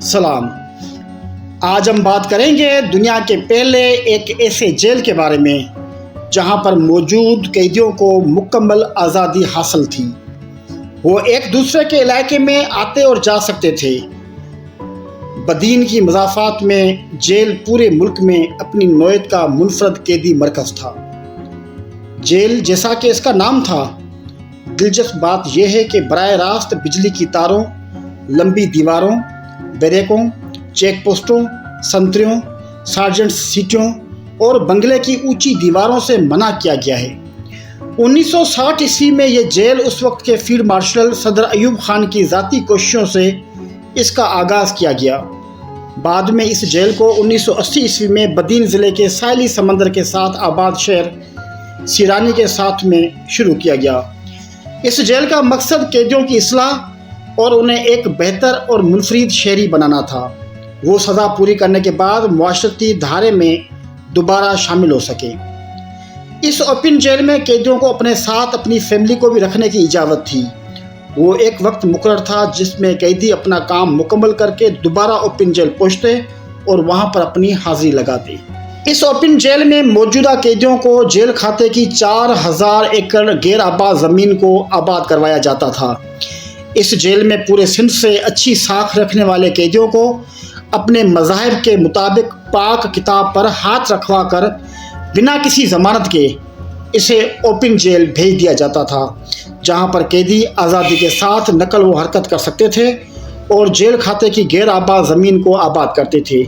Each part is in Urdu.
سلام۔ آج ہم بات کریں گے دنیا کے پہلے ایک ایسے جیل کے بارے میں جہاں پر موجود قیدیوں کو مکمل آزادی حاصل تھی۔ وہ ایک دوسرے کے علاقے میں آتے اور جا سکتے تھے۔ بدین کی مضافات میں جیل پورے ملک میں اپنی نوعیت کا منفرد قیدی مرکز تھا۔ جیل جیسا کہ اس کا نام تھا، دلچسپ بات یہ ہے کہ براہ راست بجلی کی تاروں، لمبی دیواروں، بیریکوں، چیک پوسٹوں، سنتریوں، سارجنٹ سیٹوں اور بنگلے کی اونچی دیواروں سے منع کیا گیا ہے۔ 1960 عیسوی میں یہ جیل اس وقت کے فیلڈ مارشل صدر ایوب خان کی ذاتی کوششوں سے اس کا آغاز کیا گیا۔ بعد میں اس جیل کو 1980 عیسوی میں بدین ضلع کے ساحلی سمندر کے ساتھ آباد شہر سیرانی کے ساتھ میں شروع کیا گیا۔ اس جیل کا مقصد قیدیوں کی اصلاح اور انہیں ایک بہتر اور منفرد شہری بنانا تھا۔ وہ سزا پوری کرنے کے بعد معاشرتی دھارے میں دوبارہ شامل ہو سکے۔ اس اوپن جیل میں قیدیوں کو اپنے ساتھ اپنی فیملی کو بھی رکھنے کی اجازت تھی۔ وہ ایک وقت مقرر تھا جس میں قیدی اپنا کام مکمل کر کے دوبارہ اوپن جیل پہنچتے اور وہاں پر اپنی حاضری لگاتے۔ اس اوپن جیل میں موجودہ قیدیوں کو جیل کھاتے کی 4000 ایکڑ غیر آباد زمین کو آباد کروایا جاتا تھا۔ اس جیل میں پورے سندھ سے اچھی ساکھ رکھنے والے قیدیوں کو اپنے مذاہب کے مطابق پاک کتاب پر ہاتھ رکھوا کر بنا کسی ضمانت کے اسے اوپن جیل بھیج دیا جاتا تھا، جہاں پر قیدی آزادی کے ساتھ نقل و حرکت کر سکتے تھے اور جیل کھاتے کی غیر آباد زمین کو آباد کرتے تھے۔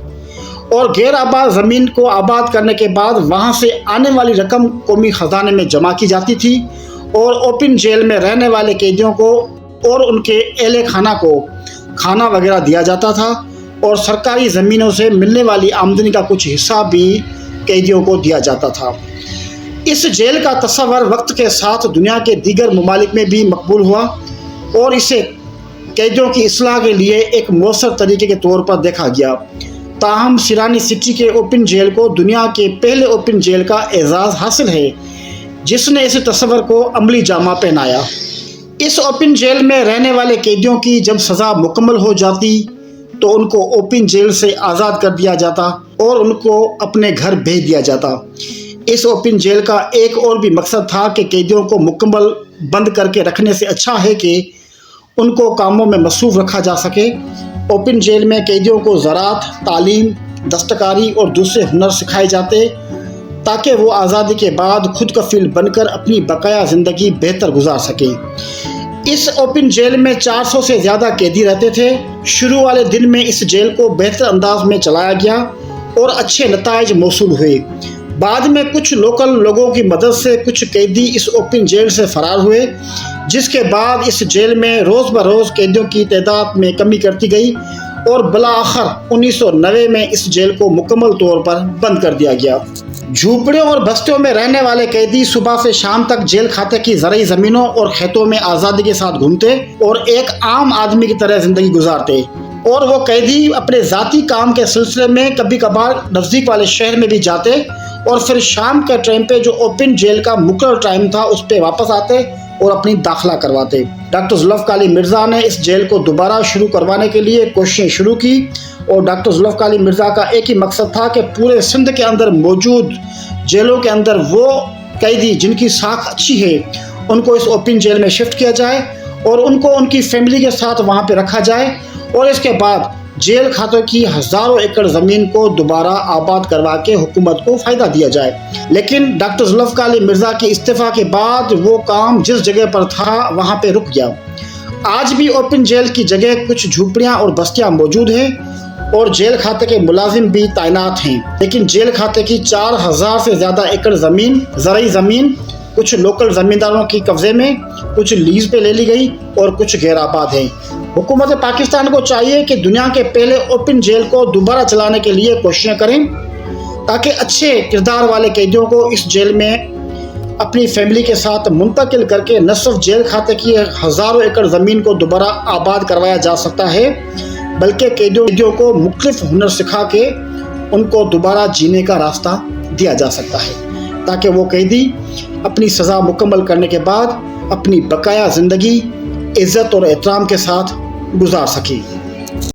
اور غیر آباد زمین کو آباد کرنے کے بعد وہاں سے آنے والی رقم قومی خزانے میں جمع کی جاتی تھی اور اوپن جیل میں رہنے والے قیدیوں کو اور ان کے اہل خانہ کو کھانا وغیرہ دیا جاتا تھا اور سرکاری زمینوں سے ملنے والی آمدنی کا کچھ حصہ بھی قیدیوں کو دیا جاتا تھا۔ اس جیل کا تصور وقت کے ساتھ دنیا کے دیگر ممالک میں بھی مقبول ہوا اور اسے قیدیوں کی اصلاح کے لیے ایک مؤثر طریقے کے طور پر دیکھا گیا۔ تاہم سیرانی سٹی کے اوپن جیل کو دنیا کے پہلے اوپن جیل کا اعزاز حاصل ہے جس نے اس تصور کو عملی جامہ پہنایا۔ اس اوپن جیل میں رہنے والے قیدیوں کی جب سزا مکمل ہو جاتی تو ان کو اوپن جیل سے آزاد کر دیا جاتا اور ان کو اپنے گھر بھیج دیا جاتا۔ اس اوپن جیل کا ایک اور بھی مقصد تھا کہ قیدیوں کو مکمل بند کر کے رکھنے سے اچھا ہے کہ ان کو کاموں میں مصروف رکھا جا سکے۔ اوپن جیل میں قیدیوں کو زراعت، تعلیم، دستکاری اور دوسرے ہنر سکھائے جاتے تاکہ وہ آزادی کے بعد خود کفیل بن کر اپنی بقایا زندگی بہتر گزار سکیں۔ اس اوپن جیل میں 400 سے زیادہ قیدی رہتے تھے۔ شروع والے دن میں اس جیل کو بہتر انداز میں چلایا گیا اور اچھے نتائج موصول ہوئے۔ بعد میں کچھ لوکل لوگوں کی مدد سے کچھ قیدی اس اوپن جیل سے فرار ہوئے، جس کے بعد اس جیل میں روز بروز قیدیوں کی تعداد میں کمی کرتی گئی اور بالآخر 1990 میں اس جیل کو مکمل طور پر بند کر دیا گیا۔ جھونپڑیوں اور بستیوں میں رہنے والے قیدی صبح سے شام تک جیل کھاتے کی زرعی زمینوں اور کھیتوں میں آزادی کے ساتھ گھومتے اور ایک عام آدمی کی طرح زندگی گزارتے، اور وہ قیدی اپنے ذاتی کام کے سلسلے میں کبھی کبھار نزدیک والے شہر میں بھی جاتے اور پھر شام کے ٹائم پہ جو اوپن جیل کا مقرر ٹائم تھا اس پہ واپس آتے اور اپنی داخلہ کرواتے۔ ڈاکٹر ذوالفقار علی مرزا نے اس جیل کو دوبارہ شروع کروانے کے لیے کوششیں شروع کی اور ڈاکٹر ذوالفقار علی مرزا کا ایک ہی مقصد تھا کہ پورے سندھ کے اندر موجود جیلوں کے اندر وہ قیدی جن کی ساکھ اچھی ہے ان کو اس اوپن جیل میں شفٹ کیا جائے اور ان کو ان کی فیملی کے ساتھ وہاں پہ رکھا جائے اور اس کے بعد جیل کھاتوں کی ہزاروں ایکڑ زمین کو دوبارہ آباد کروا کے حکومت کو فائدہ دیا جائے۔ لیکن ڈاکٹر ذوالفقار علی مرزا کے استعفیٰ کے بعد وہ کام جس جگہ پر تھا وہاں پہ رک گیا۔ آج بھی اوپن جیل کی جگہ کچھ جھونپڑیاں اور بستیاں موجود ہیں اور جیل کھاتے کے ملازم بھی تعینات ہیں، لیکن جیل کھاتے کی 4000 سے زیادہ ایکڑ زمین زرعی زمین کچھ لوکل زمینداروں کی قبضے میں، کچھ لیز پہ لے لی گئی اور کچھ غیر آباد ہیں۔ حکومت پاکستان کو چاہیے کہ دنیا کے پہلے اوپن جیل کو دوبارہ چلانے کے لیے کوششیں کریں تاکہ اچھے کردار والے قیدیوں کو اس جیل میں اپنی فیملی کے ساتھ منتقل کر کے نہ صرف جیل کھاتے کی ہزاروں ایکڑ زمین کو دوبارہ آباد کروایا جا سکتا ہے بلکہ قیدیوں کو مختلف ہنر سکھا کے ان کو دوبارہ جینے کا راستہ دیا جا سکتا ہے تاکہ وہ قیدی اپنی سزا مکمل کرنے کے بعد اپنی بقایا زندگی عزت اور احترام کے ساتھ گزار سکیں۔